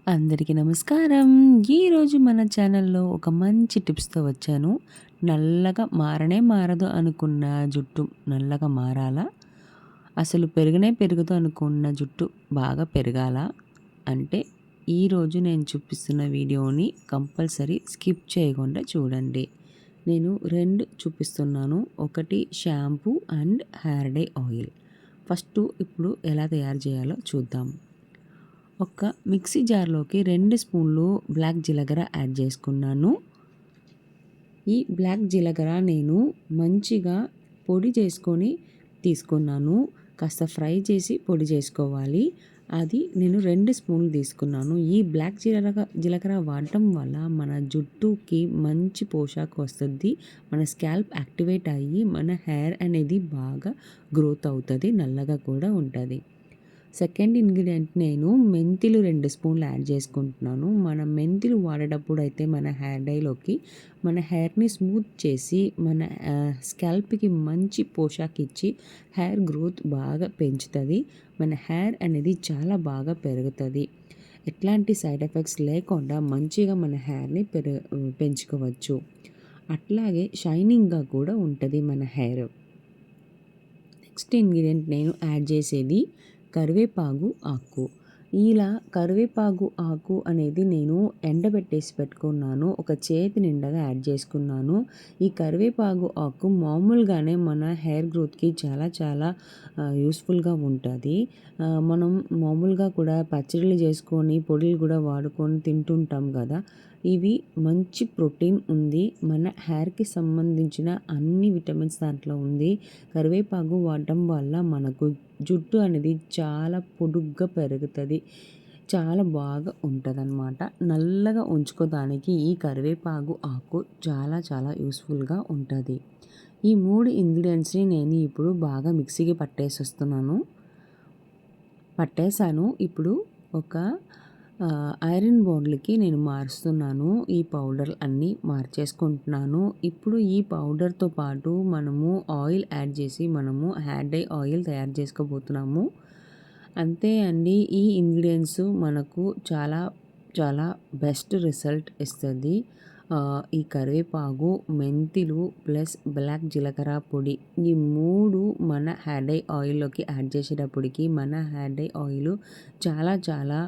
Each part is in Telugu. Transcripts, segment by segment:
అందరికీ నమస్కారం. ఈరోజు మన ఛానల్‌లో ఒక మంచి టిప్స్‌తో వచ్చాను. నల్లగా మారనే మారదు అనుకున్న జుట్టు నల్లగా మారాలా? అసలు పెరగనే పెరగదు అనుకున్న జుట్టు బాగా పెరగాలా? అంటే ఈరోజు నేను చూపిస్తున్న వీడియోని కంపల్సరీ స్కిప్ చేయకుండా చూడండి. నేను 2 చూపిస్తున్నాను. ఒకటి shampoo and hair dye oil. First ఇప్పుడు ఎలా తయారు చేయాలో చూద్దాం. ఒక మిక్సీ జార్లోకి 2 స్పూన్లు బ్లాక్ జీలకర్ర యాడ్ చేసుకున్నాను. ఈ బ్లాక్ జీలకర్ర నేను మంచిగా పొడి చేసుకొని తీసుకున్నాను. కాస్త ఫ్రై చేసి పొడి చేసుకోవాలి. అది నేను 2 స్పూన్లు తీసుకున్నాను. ఈ బ్లాక్ జీలకర్ర వాడటం వల్ల మన జుట్టుకి మంచి పోషాక్ వస్తుంది. మన స్కాల్ప్ యాక్టివేట్ అయ్యి మన హెయిర్ అనేది బాగా గ్రోత్ అవుతుంది. నల్లగా కూడా ఉంటుంది. సెకండ్ ఇంగ్రీడియంట్ నేను మెంతులు 2 స్పూన్లు యాడ్ చేసుకుంటున్నాను. మనం మెంతులు వాడేటప్పుడు అయితే మన హెయిర్ డైలోకి మన హెయిర్‌ని స్మూత్ చేసి మన స్కాల్ప్‌కి మంచి పోషాక్ ఇచ్చి హెయిర్ గ్రోత్ బాగా పెంచుతుంది. మన హెయిర్ అనేది చాలా బాగా పెరుగుతుంది. ఎట్లాంటి సైడ్ ఎఫెక్ట్స్ లేకుండా మంచిగా మన హెయిర్‌ని పెంచుకోవచ్చు. అట్లాగే షైనింగ్‌గా కూడా ఉంటుంది మన హెయిర్. నెక్స్ట్ ఇంగ్రీడియంట్ నేను యాడ్ చేసేది కరివేపాకు ఆకు. ఇలా కరివేపాకు ఆకు అనేది నేను ఎండబెట్టేసి పెట్టుకున్నాను. ఒక చేతి నిండగా యాడ్ చేసుకున్నాను. ఈ కరివేపాకు ఆకు మామూలుగానే మన హెయిర్ గ్రోత్‌కి చాలా చాలా యూస్‌ఫుల్‌గా ఉంటుంది. మనం మామూలుగా కూడా పచ్చడిలు చేసుకొని, పొడులు కూడా వాడుకొని తింటుంటాం కదా! ఇవి మంచి ప్రోటీన్ ఉంది. మన హెయిర్‌కి సంబంధించిన అన్ని విటమిన్స్ దాంట్లో ఉంది. కరివేపాకు వాడటం వల్ల మనకు జుట్టు అనేది చాలా పొడుగ్గా పెరుగుతుంది. చాలా బాగా ఉంటదనమాట. నల్లగా ఉంచుకోడానికి ఈ కరివేపాకు ఆకు చాలా చాలా యూస్‌ఫుల్‌గా ఉంటది. ఈ 3 ఇంగ్రీడియెంట్స్‌ని నేను ఇప్పుడు బాగా మిక్సీకి పట్టేసాను. ఇప్పుడు ఒక ఐరన్ బౌల్‌కి నేను మారుస్తున్నాను. ఈ పౌడర్ అన్నీ మార్చేసుకుంటున్నాను. ఇప్పుడు ఈ పౌడర్‌తో పాటు మనము ఆయిల్ యాడ్ చేసి మనము హెయిర్ డై ఆయిల్ తయారు చేసుకోబోతున్నాము. అంతే అండి. ఈ ఇంగ్రీడియెంట్స్ మనకు చాలా చాలా బెస్ట్ రిజల్ట్ ఇస్తది. ఈ కరివేపాకు, మెంతులు ప్లస్ బ్లాక్ జీలకర్ర పొడి ఈ 3 మన హెయిర్ డై ఆయిల్‌లోకి యాడ్ చేసేటప్పటికి మన హెయిర్ డై ఆయిల్ చాలా చాలా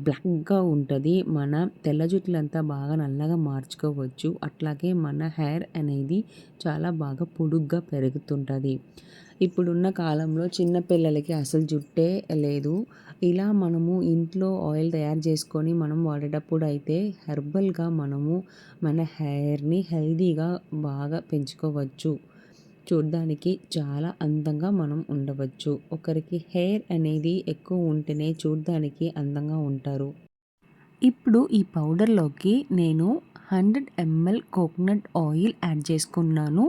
బ్లాక్‌గా ఉంటది. మన తెల్ల జుట్టులంతా బాగా నల్లగా మార్చుకోవచ్చు. అట్లాగే మన హెయిర్ అనేది చాలా బాగా పొడుగ్గా పెరుగుతుంటది. ఇప్పుడున్న కాలంలో చిన్న పిల్లలకి అసలు జుట్టే లేదు. ఇలా మనము ఇంట్లో ఆయిల్ తయారు చేసుకొని మనం వాడేటప్పుడు అయితే హెర్బల్‌గా మనము మన హెయిర్‌ని హెల్తీగా బాగా పెంచుకోవచ్చు. చూడ్డానికి చాలా అందంగా మనం ఉండవచ్చు. ఒకరికి హెయిర్ అనేది ఎక్కువ ఉంటేనే చూడ్డానికి అందంగా ఉంటారు. ఇప్పుడు ఈ పౌడర్‌లోకి నేను 100 ఎంఎల్ కోకోనట్ ఆయిల్ యాడ్ చేసుకున్నాను.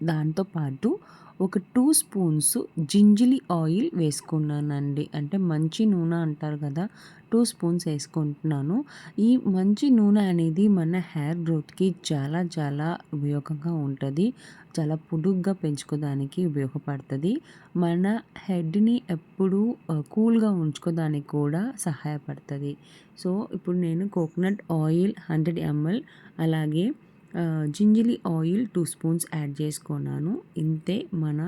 దాంతో పాటు ఒక 2 స్పూన్స్ జింజిలి ఆయిల్ వేసుకున్నానండి. అంటే మంచి నూనె అంటారు కదా! 2 స్పూన్స్ ఏసుకుంటున్నాను. ఈ మంచి నూనె అనేది మన హెయిర్ గ్రోత్‌కి చాలా చాలా ఉపయోగంగా ఉంటది. చాలా పొడుగ్గా పెంచుకోవడానికి ఉపయోగపడతది. మన హెడ్‌ని ఎప్పుడూ కూల్‌గా ఉంచుకోవడానికి కూడా సహాయపడతది. సో, ఇప్పుడు నేను కోకోనట్ ఆయిల్ 100 ఎంఎల్ అలాగే జింజిలి ఆయిల్ 2 స్పూన్స్ యాడ్ చేసుకున్నాను. ఇంతే మన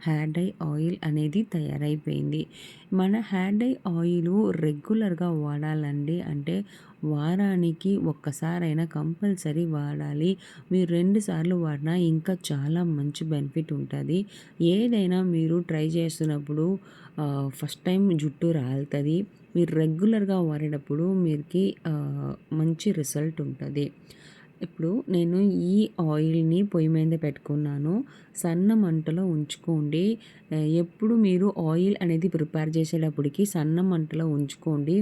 హెయిర్ డై ఆయిల్ అనేది తయారైపోయింది. మన హెయిర్ డై ఆయిలు రెగ్యులర్‌గా వాడాలండి. అంటే వారానికి ఒక్కసారైనా కంపల్సరీ వాడాలి. మీరు 2 సార్లు వాడినా ఇంకా చాలా మంచి బెనిఫిట్ ఉంటది. ఏదైనా మీరు ట్రై చేస్తున్నప్పుడు ఫస్ట్ టైం జుట్టు రాలుతది. మీరు రెగ్యులర్‌గా వాడేటప్పుడు మీరుకి మంచి రిజల్ట్ ఉంటది. ఇప్పుడు నేను ఈ ఆయిల్‌ని పొయ్యి మీద పెట్టుకున్నాను. సన్న మంటలో ఉంచుకోండి. ఎప్పుడు మీరు ఆయిల్ అనేది ప్రిపేర్ చేసేటప్పటికి సన్న మంటలో ఉంచుకోండి.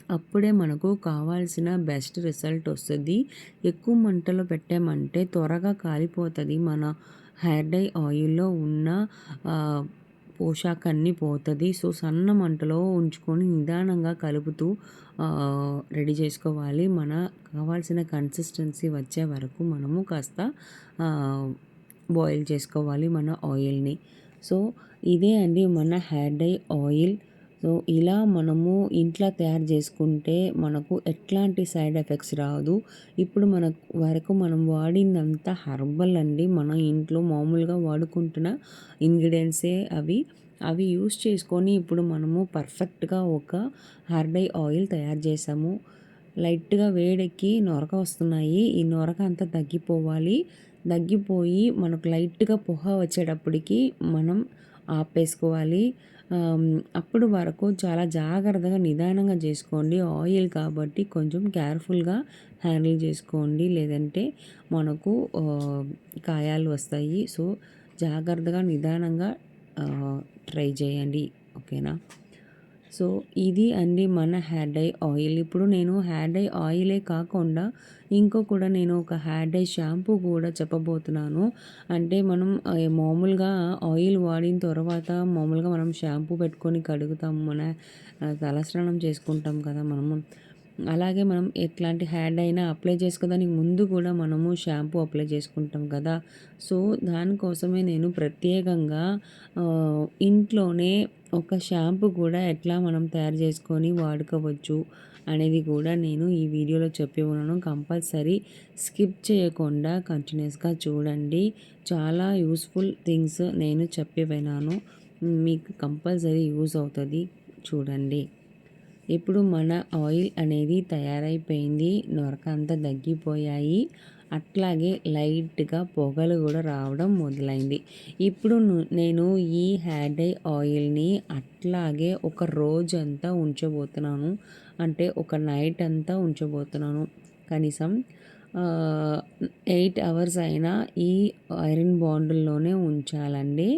అప్పుడే మనకు కావాల్సిన బెస్ట్ రిజల్ట్ వస్తది. ఎక్కువ మంటలో పెట్టామంటే త్వరగా కాలిపోతది. మన హెయిర్ డై ఆయిల్‌లో ఉన్న ఆహ్, పోషాకన్నీ పోతది. సో, సన్న మంటలో ఉంచుకొని నిదానంగా కలుపుతూ రెడీ చేసుకోవాలి. మన కావాల్సిన కన్సిస్టెన్సీ వచ్చే వరకు మనము కాస్త ఆహ్, బాయిల్ చేసుకోవాలి మన ఆయిల్‌ని. సో, ఇదే అండి మన హెయిర్ డై ఆయిల్. సో ఇలా మనము ఇంట్లో తయారు చేసుకుంటే మనకు ఎట్లాంటి సైడ్ ఎఫెక్ట్స్ రాదు. ఇప్పుడు మన వరకు మనం వాడిందంతా హెర్బల్ అండి. మన ఇంట్లో మామూలుగా వాడుకుంటున్న ఇంగ్రీడియంట్సే అవి. అవి యూస్ చేసుకొని ఇప్పుడు మనము పర్ఫెక్ట్‌గా ఒక హెయిర్ డై ఆయిల్ తయారు చేసాము. లైట్‌గా వేడెక్కి నొరక వస్తున్నాయి. ఈ నొరక అంతా తగ్గిపోవాలి. తగ్గిపోయి మనకు లైట్‌గా పొగ వచ్చేటప్పటికి మనం ఆపేసుకోవాలి. అప్పుడు వరకు చాలా జాగ్రత్తగా నిదానంగా చేసుకోండి. ఆయిల్ కాబట్టి కొంచెం కేర్‌ఫుల్‌గా హ్యాండిల్ చేసుకోండి. లేదంటే మనకు గాయాలు వస్తాయి. సో, జాగ్రత్తగా నిదానంగా ట్రై చేయండి. ఓకేనా? సో, ఇది అండి మన హెయిర్ డై ఆయిల్. ఇప్పుడు నేను హెయిర్ డై ఆయిలే కాకుండా కూడా నేను ఒక హెయిర్ డై షాంపూ కూడా చెప్పబోతున్నాను. అంటే మనం మామూలుగా ఆయిల్ వాడిన తర్వాత మామూలుగా మనం షాంపూ పెట్టుకొని కడుగుతాము. మన తలస్నానం చేసుకుంటాం కదా మనము. అలాగే మనం ఎట్లాంటి హెయిర్ డై అయినా అప్లై చేసుకోవడానికి ముందు కూడా మనము షాంపూ అప్లై చేసుకుంటాం కదా! సో, దానికోసమే నేను ప్రత్యేకంగా ఇంట్లోనే ఒక షాంపూ కూడా ఎట్లా మనం తయారు చేసుకొని వాడుకోవచ్చు అనేది కూడా నేను ఈ వీడియోలో చెప్పి ఉన్నాను. కంపల్సరీ స్కిప్ చేయకుండా కంటిన్యూస్గా చూడండి. చాలా యూస్ఫుల్ థింగ్స్ నేను చెప్పి విన్నాను. మీకు కంపల్సరీ యూజ్ అవుతుంది. చూడండి. ఇప్పుడు మన ఆయిల్ అనేది తయారైపోయింది. నొరక అంతా తగ్గిపోయాయి. అట్లాగే లైట్‌గా పొగలు కూడా రావడం మొదలైంది. ఇప్పుడు నేను ఈ హెయిర్ డై ఆయిల్‌ని అట్లాగే ఒక రోజంతా ఉంచబోతున్నాను. అంటే ఒక నైట్ అంతా ఉంచబోతున్నాను. కనీసం 8 అవర్స్ అయినా ఈ ఐరన్ బాండుల్లోనే ఉంచాలండి.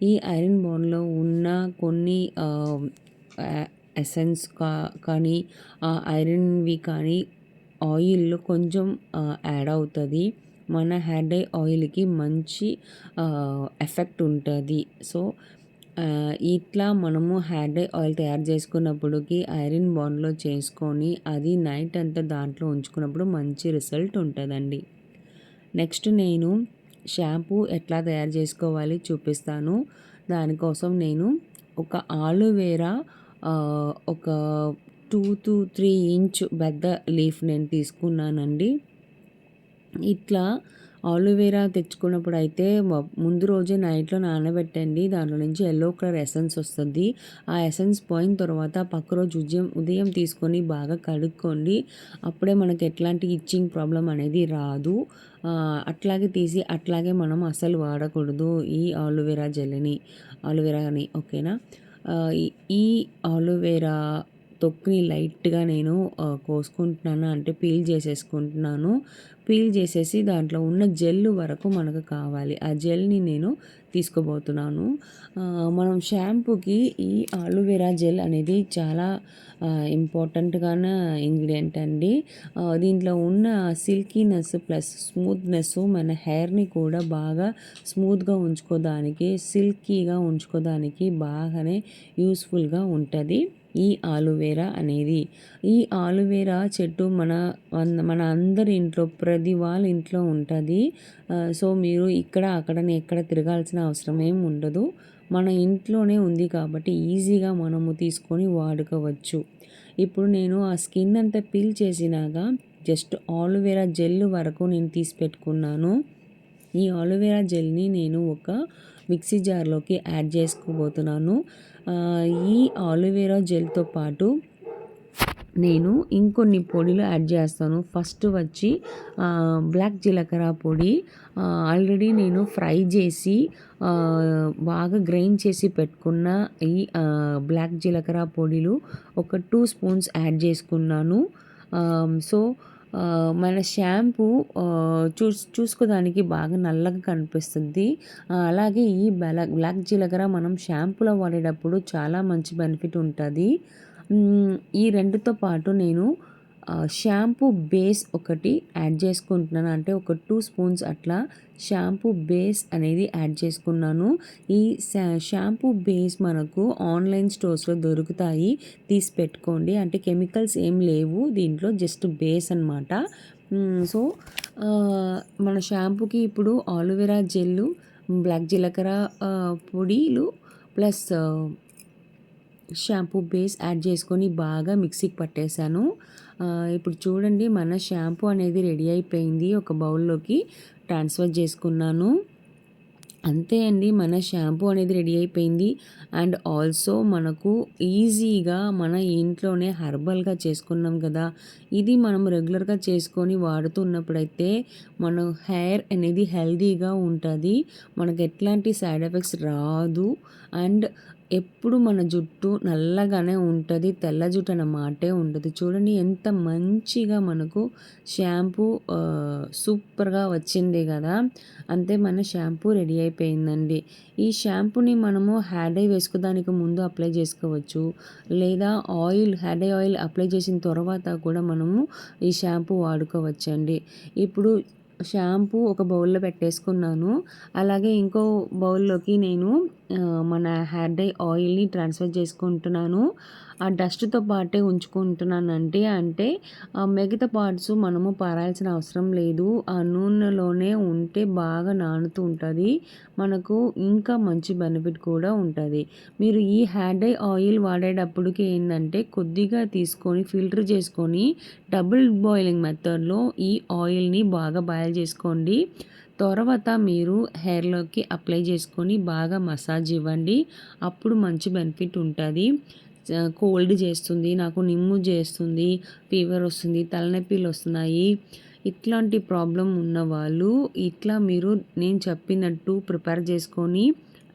ఈ ఐరన్ బాండ్‌లో ఉన్న కొన్ని ఎసెన్స్ కానీ ఐరన్‌వి కానీ ఆయిల్‌లో కొంచెం యాడ్ అవుతది. మన హెయిర్ డై ఆయిల్‌కి మంచి ఎఫెక్ట్ ఉంటది. సో, ఇట్లా మనము హెయిర్ డై ఆయిల్ తయారు చేసుకున్నప్పటికి ఐరన్ బాండ్‌లో చేసుకొని అది నైట్ అంతా దాంట్లో ఉంచుకున్నప్పుడు మంచి రిజల్ట్ ఉంటదండి. నెక్స్ట్ నేను షాంపూ ఎట్లా తయారు చేసుకోవాలి చూపిస్తాను. దానికోసం నేను ఒక ఆలోవేరా ఒక 2-3 ఇంచ్ పెద్ద లీఫ్ నేను తీసుకున్నానండి. ఇట్లా ఆలోవేరా తెచ్చుకున్నప్పుడు అయితే ముందు రోజే నైట్‌లో నానబెట్టండి. దాంట్లో నుంచి యెల్లో కలర్ ఎసెన్స్ వస్తది. ఆ ఎసెన్స్ పోయిన తర్వాత పక్క రోజు ఉదయం తీసుకొని బాగా కడుక్కోండి. అప్పుడే మనకి ఎట్లాంటి ఇచ్చింగ్ ప్రాబ్లమ్ అనేది రాదు. అట్లాగే తీసి అట్లాగే మనం అస్సలు వాడకూడదు ఈ ఆలోవేరాని. ఓకేనా? ఈ ఆలోవేరా తొక్కుని లైట్‌గా నేను కోసుకుంటున్నాను. అంటే పీల్ చేసేసుకుంటున్నాను. పీల్ చేసేసి దాంట్లో ఉన్న జెల్ వరకు మనకు కావాలి. ఆ జెల్‌ని నేను తీసుకోబోతున్నాను. మనం షాంపూకి ఈ ఆలోవేరా జెల్ అనేది చాలా ఇంపార్టెంట్‌గాన ఇంగ్రీడియంట్ అండి. దీంట్లో ఉన్న సిల్కీనెస్ ప్లస్ స్మూత్‌నెస్ మన హెయిర్‌ని కూడా బాగా స్మూత్‌గా ఉంచుకోవడానికి, సిల్కీగా ఉంచుకోవడానికి బాగానే యూస్‌ఫుల్‌గా ఉంటది. ఈ ఆలోవేరా అనేది. ఈ ఆలోవేరా చెట్టు మన అందరి ఇంట్లో ప్రతి వాళ్ళ ఇంట్లో ఉంటది. సో, మీరు ఇక్కడ అక్కడని ఎక్కడ తిరగాల్సిన అవసరం ఏమి ఉండదు. మన ఇంట్లోనే ఉంది కాబట్టి ఈజీగా మనము తీసుకొని వాడుకోవచ్చు. ఇప్పుడు నేను ఆ స్కిన్ అంతా పీల్ చేసినాక జస్ట్ ఆలోవేరా జెల్ వరకు నేను తీసి పెట్టుకున్నాను. ఈ ఆలోవేరా జెల్‌ని నేను ఒక మిక్సీ జార్‌లోకి యాడ్ చేసుకోబోతున్నాను. ఈ ఆలోవేరా జెల్‌తో పాటు నేను ఇంకొన్ని పొడిలు యాడ్ చేస్తాను. ఫస్ట్ వచ్చి బ్లాక్ జీలకర్ర పొడి. ఆల్రెడీ నేను ఫ్రై చేసి బాగా గ్రైండ్ చేసి పెట్టుకున్న ఈ బ్లాక్ జీలకర్ర పొడిలు ఒక 2 స్పూన్స్ యాడ్ చేసుకున్నాను. సో, మన షాంపూ చూసుకోడానికి బాగా నల్లగా కనిపిస్తుంది. అలాగే ఈ బ్లాక్ జీలకర్ర మనం షాంపూలో వాడేటప్పుడు చాలా మంచి బెనిఫిట్ ఉంటది. ఈ రెండుతో పాటు నేను షాంపూ బేస్ ఒకటి యాడ్ చేసుకుంటున్నాను. అంటే ఒక 2 స్పూన్స్ అట్లా షాంపూ బేస్ అనేది యాడ్ చేసుకున్నాను. ఈ షాంపూ బేస్ మనకు ఆన్‌లైన్ స్టోర్స్‌లో దొరుకుతాయి. తీసి పెట్టుకోండి. అంటే కెమికల్స్ ఏం లేవు దీంట్లో, జస్ట్ బేస్ అనమాట. సో, మన షాంపూకి ఇప్పుడు ఆలోవెరా జెల్లు, బ్లాక్ జీలకర్ర పొడిలు ప్లస్ షాంపూ బేస్ యాడ్ చేసుకొని బాగా మిక్సీకి పట్టేశాను. ఇప్పుడు చూడండి మన షాంపూ అనేది రెడీ అయిపోయింది. ఒక బౌల్‌లోకి ట్రాన్స్‌ఫర్ చేసుకున్నాను. అంతే అండి, మన షాంపూ అనేది రెడీ అయిపోయింది. అండ్ ఆల్సో మనకు ఈజీగా మన ఇంట్లోనే హెర్బల్‌గా చేసుకున్నాం కదా! ఇది మనం రెగ్యులర్‌గా చేసుకొని వాడుతున్నప్పుడైతే మన హెయిర్ అనేది హెల్తీగా ఉంటది. మనకు ఎట్లాంటి సైడ్ ఎఫెక్ట్స్ రాదు. అండ్ ఎప్పుడు మన జుట్టు నల్లగానే ఉంటది. తెల్ల జుట్టు అన్న మాటే ఉండదు. చూడండి ఎంత మంచిగా మనకు షాంపూ సూపర్‌గా వచ్చింది గదా! అంతే, మన షాంపూ రెడీ అయిపోయిందండి. ఈ షాంపూని మనము హెయిర్ డై వేసుకోడానికి ముందు అప్లై చేసుకోవచ్చు. లేదా హెయిర్ డై ఆయిల్ అప్లై చేసిన తర్వాత కూడా మనము ఈ షాంపూ వాడుకోవచ్చండి. ఇప్పుడు షాంపూ ఒక బౌల్‌లో పెట్టేసుకున్నాను. అలాగే ఇంకో బౌల్‌లోకి నేను మన హెయిర్ డై ఆయిల్‌ని ట్రాన్స్‌ఫర్ చేసుకుంటున్నాను. ఆ డస్ట్‌తో పాటే ఉంచుకుంటున్నానండి. అంటే మిగతా పార్ట్స్ మనము పారాల్సిన అవసరం లేదు. ఆ నూనెలోనే ఉంటే బాగా నానుతూ ఉంటది. మనకు ఇంకా మంచి బెనిఫిట్ కూడా ఉంటది. మీరు ఈ హెయిర్ డై ఆయిల్ వాడేటప్పటికి ఏందంటే కొద్దిగా తీసుకొని ఫిల్టర్ చేసుకొని డబుల్ బాయిలింగ్ మెథడ్‌లో ఈ ఆయిల్‌ని బాగా బాయిల్ చేసుకోండి. తర్వాత మీరు హెయిర్‌లోకి అప్లై చేసుకొని బాగా మసాజ్ ఇవ్వండి. అప్పుడు మంచి బెనిఫిట్ ఉంటది. కోల్డ్ చేస్తుంది, నాకు నిమ్ము చేస్తుంది, ఫీవర్ వస్తుంది, తలనొప్పిలొస్తున్నాయి. ఇట్లాంటి ప్రాబ్లమ్ ఉన్నవాళ్ళు ఇట్లా మీరు నేను చెప్పినట్టు ప్రిపేర్ చేసుకొని,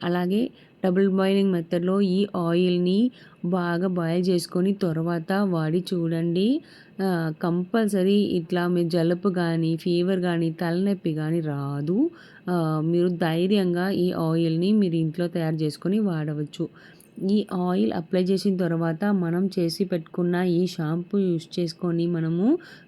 అలాగే డబుల్ బాయిలింగ్ మెథడ్‌లో ఈ ఆయిల్‌ని బాగా బాయిల్ చేసుకొని తర్వాత వాడి చూడండి. కంపల్సరీ ఇట్లా మీ జలుబు గానీ, ఫీవర్ గానీ, తలనొప్పి గానీ రాదు. మీరు ధైర్యంగా ఈ ఆయిల్‌ని మీరు ఇంట్లో తయారు చేసుకొని వాడవచ్చు. ఈ ఆయిల్ అప్లై చేసిన తర్వాత మనం చేసి పెట్టుకున్న ఈ షాంపూ యూస్ చేసుకొని మనము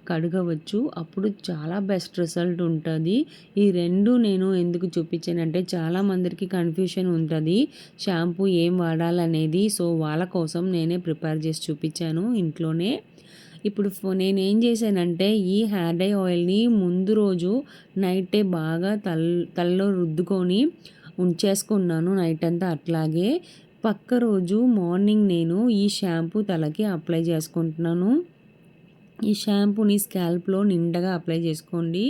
కడగవచ్చు. అప్పుడు చాలా బెస్ట్ రిజల్ట్ ఉంటది. ఈ 2 నేను ఎందుకు చూపించానంటే చాలామందికి కన్‌ఫ్యూషన్ ఉంటది. షాంపూ ఏం వాడాలనేది. సో, వాళ్ళ కోసం నేనే ప్రిపేర్ చేసి చూపించాను ఇంట్లోనే. ఇప్పుడు నేనేం చేశానంటే ఈ హెయిర్ డై ఆయిల్‌ని ముందు రోజు నైటే బాగా తలలో రుద్దుకొని ఉంచేసుకున్నాను నైట్ అంతా అట్లాగే. పక్క రోజు మార్నింగ్ నేను ఈ షాంపూ తలకి అప్లై చేసుకుంటున్నాను. ఈ షాంపూని స్కాల్ప్‌లో నిండుగా అప్లై చేసుకోండి.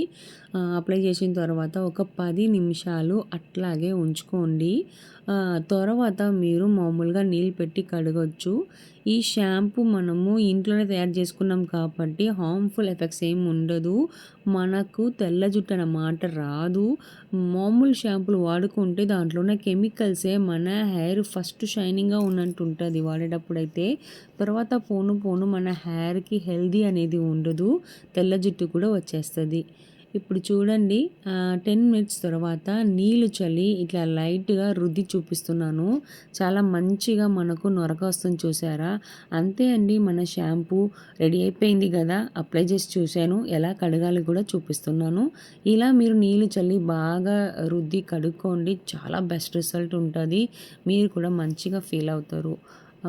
అప్లై చేసిన తర్వాత ఒక 10 నిమిషాలు అట్లాగే ఉంచుకోండి. తర్వాత మీరు మామూలుగా నీళ్ళు పెట్టి కడగొచ్చు. ఈ షాంపూ మనము ఇంట్లోనే తయారు చేసుకున్నాం కాబట్టి హార్మ్‌ఫుల్ ఎఫెక్ట్స్ ఏమి ఉండదు. మనకు తెల్ల జుట్టు అన్న మాట రాదు. మామూలు షాంపూలు వాడుకుంటే దాంట్లో ఉన్న కెమికల్సే మన హెయిర్ ఫస్ట్ షైనింగ్‌గా ఉన్నట్టు ఉంటది వాడేటప్పుడైతే. తర్వాత పోను పోను మన హెయిర్‌కి హెల్తీ అనేది ఉండదు. తెల్ల జుట్టు కూడా వచ్చేస్తది. ఇప్పుడు చూడండి 10 మినిట్స్ తర్వాత నీళ్ళు చల్లి ఇట్లా లైట్‌గా రుద్ది చూపిస్తున్నాను. చాలా మంచిగా మనకు నొరక వస్తుంది చూసారా? అంతే అండి, మన షాంపూ రెడీ అయిపోయింది గదా! అప్లై చేసి చూశాను. ఎలా కడగాలి కూడా చూపిస్తున్నాను. ఇలా మీరు నీళ్ళు చల్లి బాగా రుద్ది కడుక్కోండి. చాలా బెస్ట్ రిజల్ట్ ఉంటది. మీరు కూడా మంచిగా ఫీల్ అవుతారు.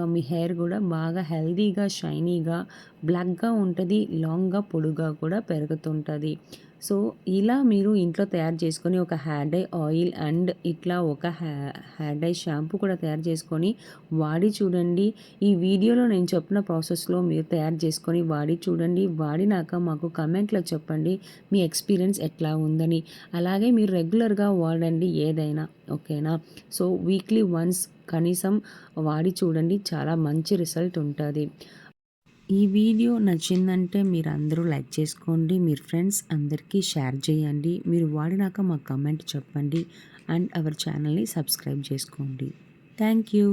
మీ హెయిర్ కూడా బాగా హెల్తీగా, షైనీగా, బ్లాక్‌గా ఉంటది. లాంగ్‌గా, పొడుగ్గా కూడా పెరుగుతుంటది. సో, ఇలా మీరు ఇంట్లో తయారు చేసుకొని ఒక హెయిర్ డై ఆయిల్ అండ్ ఇట్లా ఒక హెయిర్ డై షాంపూ కూడా తయారు చేసుకొని వాడి చూడండి. ఈ వీడియోలో నేను చెప్పిన ప్రాసెస్‌లో మీరు తయారు చేసుకొని వాడి చూడండి. వాడినాక మాకు కామెంట్‌లో చెప్పండి మీ ఎక్స్‌పీరియన్స్ ఎట్లా ఉందని. అలాగే మీరు రెగ్యులర్‌గా వాడండి ఏదైనా. ఓకేనా? సో, వీక్లీ వన్స్ కనీసం వాడి చూడండి. చాలా మంచి రిజల్ట్ ఉంటది. ఈ వీడియో నచ్చిందంటే మీరందరూ లైక్ చేసుకోండి. మీరు ఫ్రెండ్స్ అందరికీ షేర్ చేయండి. మీరు వాడినాక మాకు కామెంట్ చెప్పండి. అండ్ అవర్ ఛానల్‌ని సబ్స్క్రైబ్ చేసుకోండి. Thank you.